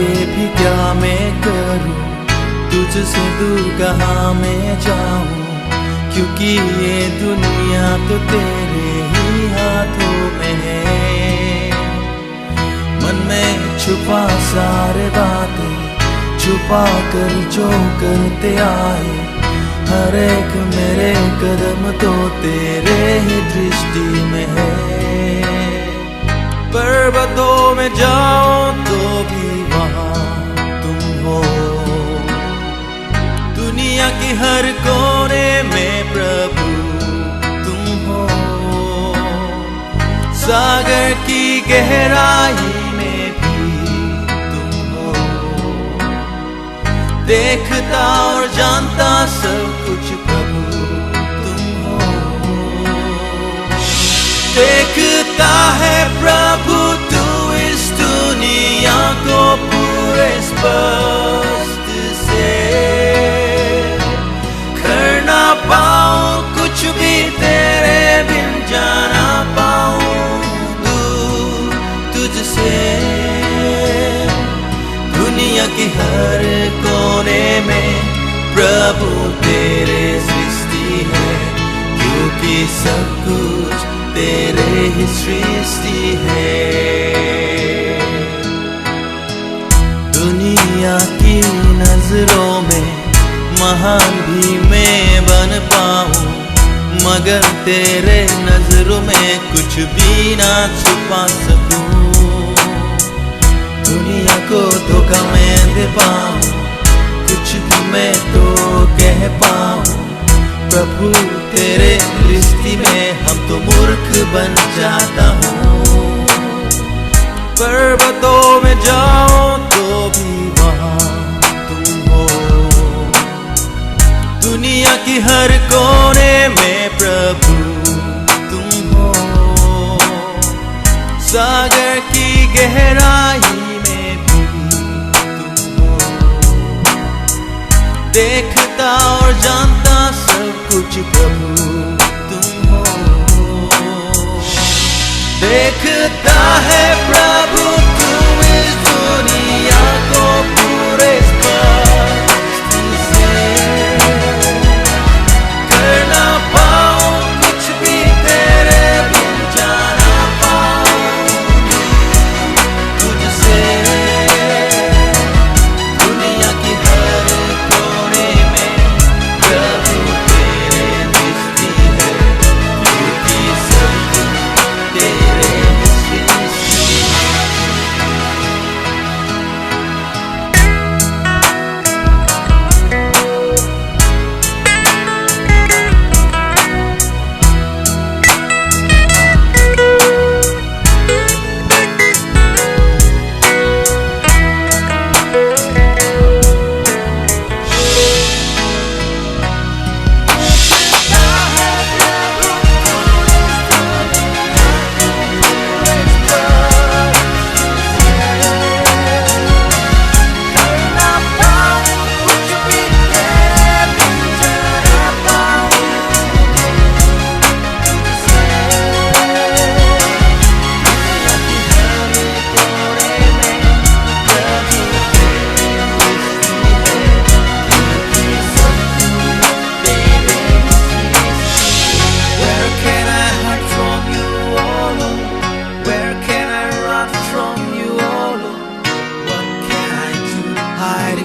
के भी क्या मैं करूं, तुझसे दूर कहाँ मैं जाऊं, क्योंकि ये दुनिया तो तेरे ही हाथों में है। मन में छुपा सारे बातें छुपा कर जो करते आए, हर एक मेरे कदम तो तेरे ही दृष्टि में है। पर्वतों में जाओ तो भी वहां तुम हो, दुनिया की हर कोने में प्रभु तुम हो। सागर की गहराई में भी तुम हो, देखता और जानता सब कुछ प्रभु तुम हो। देखता है प्रभु तू इस दुनिया को पूरे स्पष्ट से, कर ना पाऊं कुछ भी तेरे बिन, जाना पाऊं दूर तुझसे। दुनिया की हर कोने में प्रभु तेरे सृष्टि है, क्योंकि सब कुछ तेरे ही सृष्टि है। दुनिया की नजरों में महान भी मैं बन पाऊं, मगर तेरे नजरों में कुछ भी ना छुपा सकूं। दुनिया को धोखा मैं दे पाऊं, कुछ भी मैं तो कह पाऊं, प्रभु तेरे दृष्टि में हम तो मूर्ख बन जाता हूँ। पर्वतों में जाओ तो भी वहां तुम हो, दुनिया की हर कोने में प्रभु तुम हो। सागर की गहराई में भी तुम हो, देखता और जानता सब कुछ प्रभु तुम हो। देखता है प्रभु तू इस दुनिया को पूरे स्पष्ट से, कर ना पाऊं कुछ भी तेरे बिन, जाना पाऊं तुझसे। दुनिया की हर कोने में प्रभु तेरे दृष्टि है, क्योंकि सब तेरे सृष्टि है। Hide